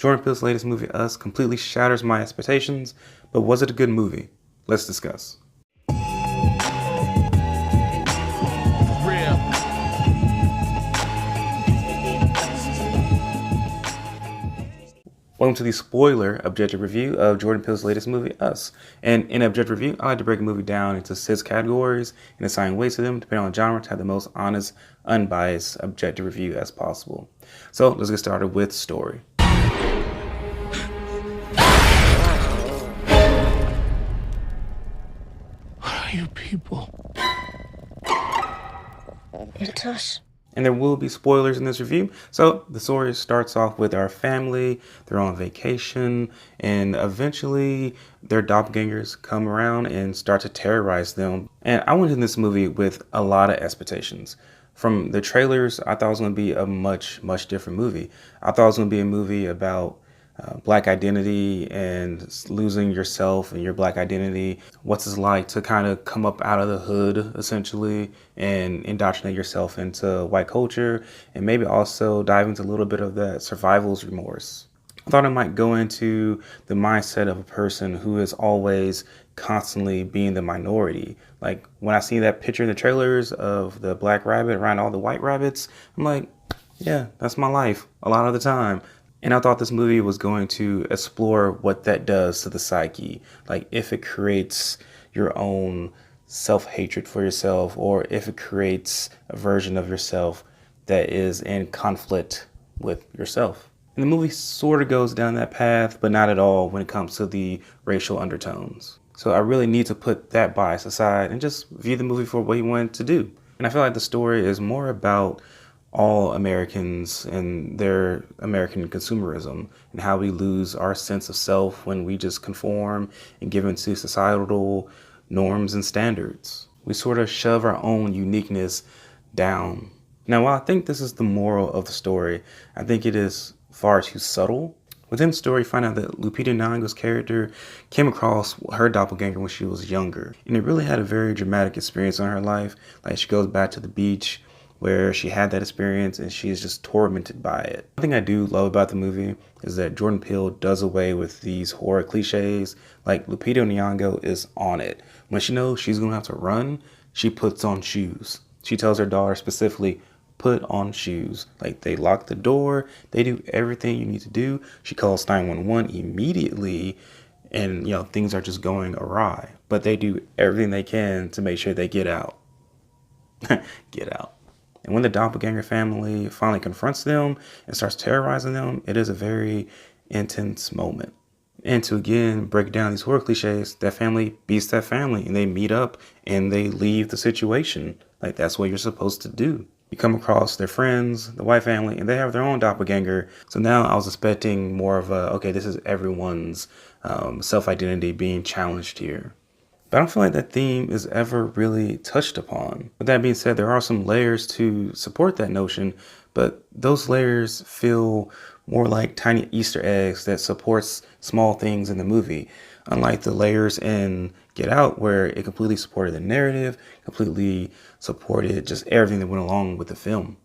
Jordan Peele's latest movie, Us, completely shatters my expectations, but was it a good movie? Let's discuss. Welcome to the spoiler objective review of Jordan Peele's latest movie, Us. And in objective review, I like to break a movie down into 6 categories and assign weights to them depending on the genre to have the most honest, unbiased, objective review as possible. So let's get started with story. What are you people? It's us. And there will be spoilers in this review. So the story starts off with our family, they're on vacation, and eventually their doppelgangers come around and start to terrorize them. And I went in this movie with a lot of expectations. From the trailers, I thought it was going to be a much different movie. I thought it was going to be a movie about Black identity and losing yourself and your Black identity. What's it like to kind of come up out of the hood, essentially, and indoctrinate yourself into white culture, and maybe also dive into a little bit of that survival's remorse. I thought it might go into the mindset of a person who is always constantly being the minority. Like when I see that picture in the trailers of the black rabbit around all the white rabbits, I'm like, yeah, that's my life a lot of the time. And I thought this movie was going to explore what that does to the psyche. Like if it creates your own self-hatred for yourself, or if it creates a version of yourself that is in conflict with yourself. And the movie sort of goes down that path, but not at all when it comes to the racial undertones. So I really need to put that bias aside and just view the movie for what he wanted to do. And I feel like the story is more about all Americans and their American consumerism and how we lose our sense of self when we just conform and give into societal norms and standards. We sort of shove our own uniqueness down. Now, while I think this is the moral of the story, I think it is far too subtle. Within the story, you find out that Lupita Nyong'o's character came across her doppelganger when she was younger. And it really had a very dramatic experience on her life. Like she goes back to the beach where she had that experience and she is just tormented by it. One thing I do love about the movie is that Jordan Peele does away with these horror cliches. Like Lupita Nyong'o is on it. When she knows she's gonna have to run, she puts on shoes. She tells her daughter specifically, put on shoes. Like they lock the door, they do everything you need to do. She calls 911 immediately and things are just going awry. But they do everything they can to make sure they get out. Get out. And when the doppelganger family finally confronts them and starts terrorizing them, it is a very intense moment. And to again break down these horror cliches, that family beats that family and they meet up and they leave the situation. Like that's what you're supposed to do. You come across their friends, the white family, and they have their own doppelganger. So now I was expecting more of a, okay, this is everyone's self-identity being challenged here. But I don't feel like that theme is ever really touched upon. With that being said, there are some layers to support that notion, but those layers feel more like tiny Easter eggs that supports small things in the movie. Unlike the layers in Get Out, where it completely supported the narrative, completely supported just everything that went along with the film.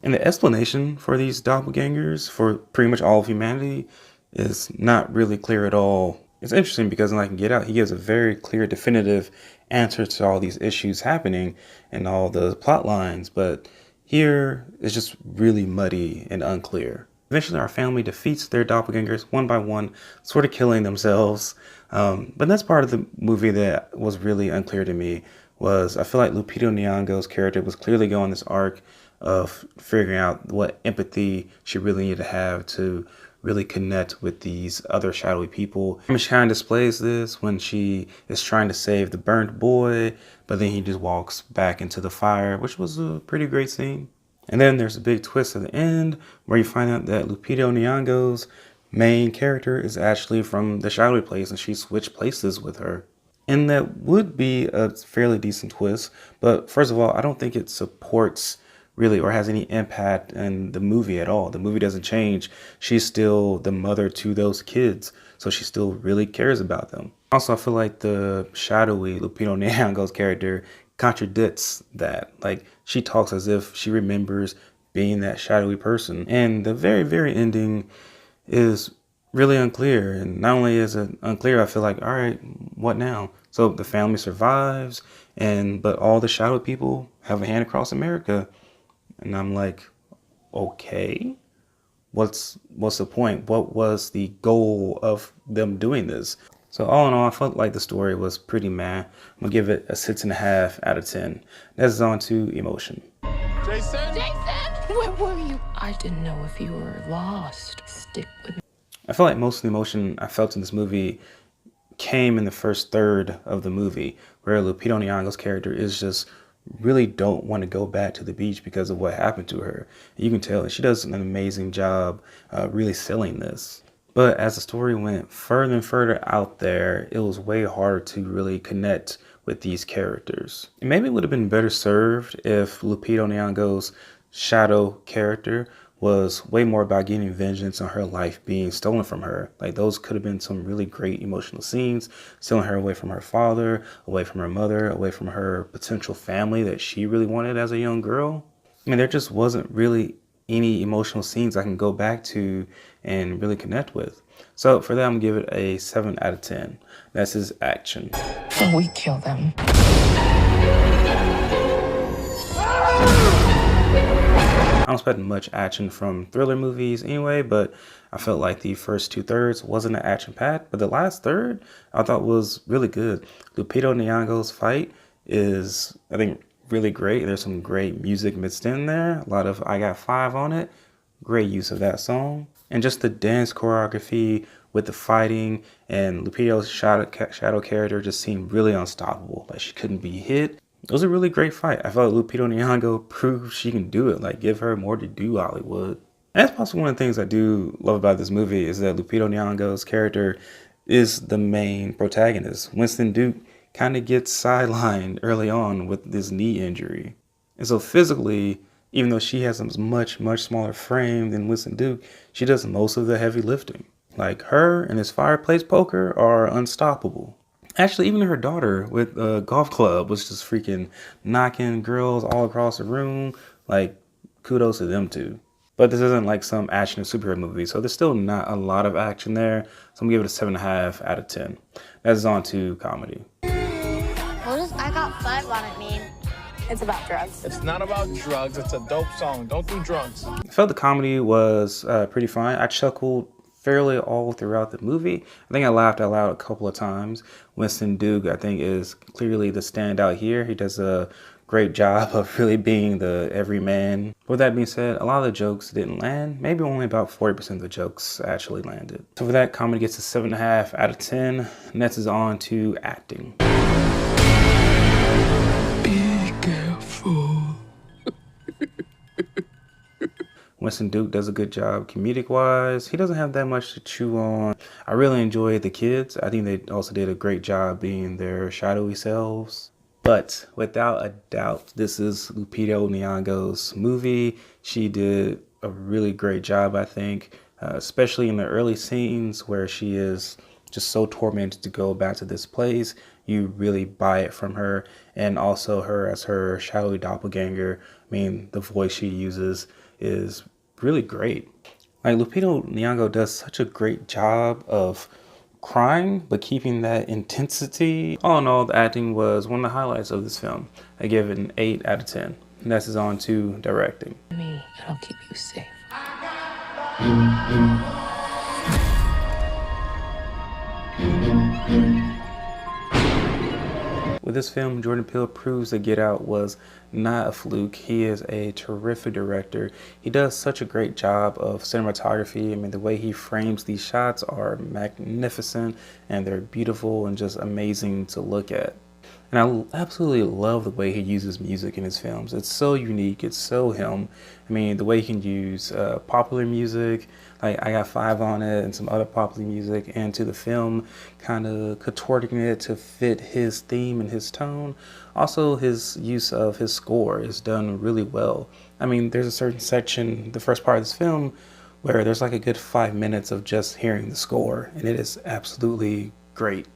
And the explanation for these doppelgangers, for pretty much all of humanity, is not really clear at all. It's interesting because in Get Out, he gives a very clear, definitive answer to all these issues happening and all the plot lines, but here it's just really muddy and unclear. Eventually, our family defeats their doppelgangers one by one, sort of killing themselves. But that's part of the movie that was really unclear to me. I feel like Lupita Nyong'o's character was clearly going this arc of figuring out what empathy she really needed to have to really connect with these other shadowy people. I mean, she kind of displays this when she is trying to save the burnt boy, but then he just walks back into the fire, which was a pretty great scene. And then there's a big twist at the end where you find out that Lupita Nyong'o's main character is actually from the shadowy place and she switched places with her. And that would be a fairly decent twist, but first of all, I don't think it supports really or has any impact in the movie at all. The movie doesn't change. She's still the mother to those kids, so she still really cares about them. Also, I feel like the shadowy Lupita Nyong'o's character contradicts that. Like, she talks as if she remembers being that shadowy person. And the very ending is really unclear. And not only is it unclear, I feel like, all right, what now? So the family survives, but all the shadow people have a hand across America. And I'm like, okay, what's the point? What was the goal of them doing this? So all in all, I felt like the story was pretty meh. I'm gonna give it a 6.5 out of 10. That's on to emotion. Jason? Jason! Where were you? I didn't know if you were lost. Stick with me. I feel like most of the emotion I felt in this movie came in the first third of the movie, where Lupita Nyong'o's character is just really don't want to go back to the beach because of what happened to her. You can tell she does an amazing job really selling this. But as the story went further and further out there, it was way harder to really connect with these characters. And maybe it would have been better served if Lupita Nyong'o's shadow character was way more about getting vengeance on her life being stolen from her. Like those could have been some really great emotional scenes, stealing her away from her father, away from her mother, away from her potential family that she really wanted as a young girl. I mean, there just wasn't really any emotional scenes I can go back to and really connect with. So for that, I'm gonna give it a 7 out of 10. That's his action. We kill them. I don't expect much action from thriller movies anyway, but I felt like the first 2/3 wasn't an action packed, but the last third I thought was really good. Lupita Nyong'o's fight is, I think, really great. There's some great music mixed in there. A lot of I Got Five on it. Great use of that song. And just the dance choreography with the fighting and Lupita's shadow character just seemed really unstoppable. Like she couldn't be hit. It was a really great fight. I felt like Lupita Nyong'o proved she can do it. Like give her more to do, Hollywood. And that's possibly one of the things I do love about this movie is that Lupita Nyong'o's character is the main protagonist. Winston Duke kind of gets sidelined early on with this knee injury. And so physically, even though she has a much, much smaller frame than Winston Duke, she does most of the heavy lifting. Like her and his fireplace poker are unstoppable. Actually, even her daughter with a golf club was just freaking knocking girls all across the room. Like, kudos to them too. But this isn't like some action or superhero movie, so there's still not a lot of action there. So I'm gonna give it a 7.5 out of 10. That's on to comedy. What does I Got Five on it mean? It's about drugs. It's not about drugs. It's a dope song. Don't do drugs. I felt the comedy was pretty fine. I chuckled fairly all throughout the movie. I think I laughed out loud a couple of times. Winston Duke, I think, is clearly the standout here. He does a great job of really being the everyman. With that being said, a lot of the jokes didn't land. Maybe only about 40% of the jokes actually landed. So for that, comedy gets a 7.5 out of 10. Next is on to acting. Be careful. Winston Duke does a good job comedic-wise. He doesn't have that much to chew on. I really enjoyed the kids. I think they also did a great job being their shadowy selves. But without a doubt, this is Lupita Nyong'o's movie. She did a really great job, I think, especially in the early scenes where she is just so tormented to go back to this place. You really buy it from her. And also her as her shadowy doppelganger. I mean, the voice she uses is really great. Like Lupita Nyong'o does such a great job of crying but keeping that intensity. All in all, the acting was one of the highlights of this film. I give it an 8 out of 10. And that's is on to directing. Me, and I'll keep you safe. With this film, Jordan Peele proves that Get Out was not a fluke. He is a terrific director. He does such a great job of cinematography. I mean, the way he frames these shots are magnificent and they're beautiful and just amazing to look at. And I absolutely love the way he uses music in his films. It's so unique. It's so him. I mean, the way he can use popular music, like I Got Five on it and some other popular music, and to the film, kind of contorting it to fit his theme and his tone. Also, his use of his score is done really well. I mean, there's a certain section, the first part of this film, where there's like a good 5 minutes of just hearing the score, and it is absolutely great.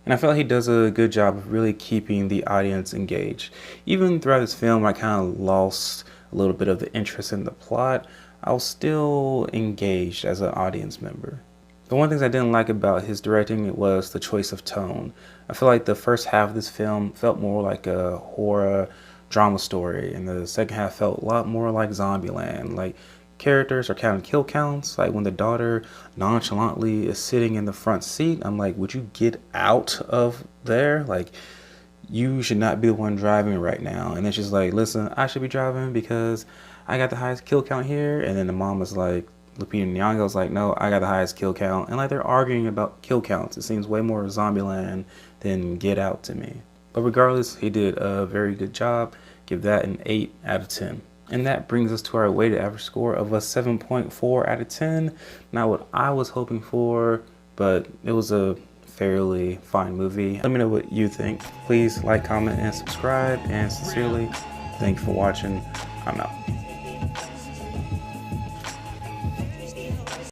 And I feel like he does a good job of really keeping the audience engaged. Even throughout this film, I kind of lost a little bit of the interest in the plot. I was still engaged as an audience member. The one thing I didn't like about his directing was the choice of tone. I feel like the first half of this film felt more like a horror drama story, and the second half felt a lot more like Zombieland. Like characters are counting kill counts. Like when the daughter nonchalantly is sitting in the front seat, I'm like, would you get out of there? Like, you should not be the one driving right now. And then she's like, listen, I should be driving because I got the highest kill count here. And then the mom was like, Lupita Nyong'o's like, no, I got the highest kill count. And like they're arguing about kill counts. It seems way more Zombieland than Get Out to me. But regardless, he did a very good job. Give that an 8 out of 10. And that brings us to our weighted average score of a 7.4 out of 10. Not what I was hoping for, but it was a fairly fine movie. Let me know what you think. Please like, comment, and subscribe. And sincerely, thank you for watching. I'm out.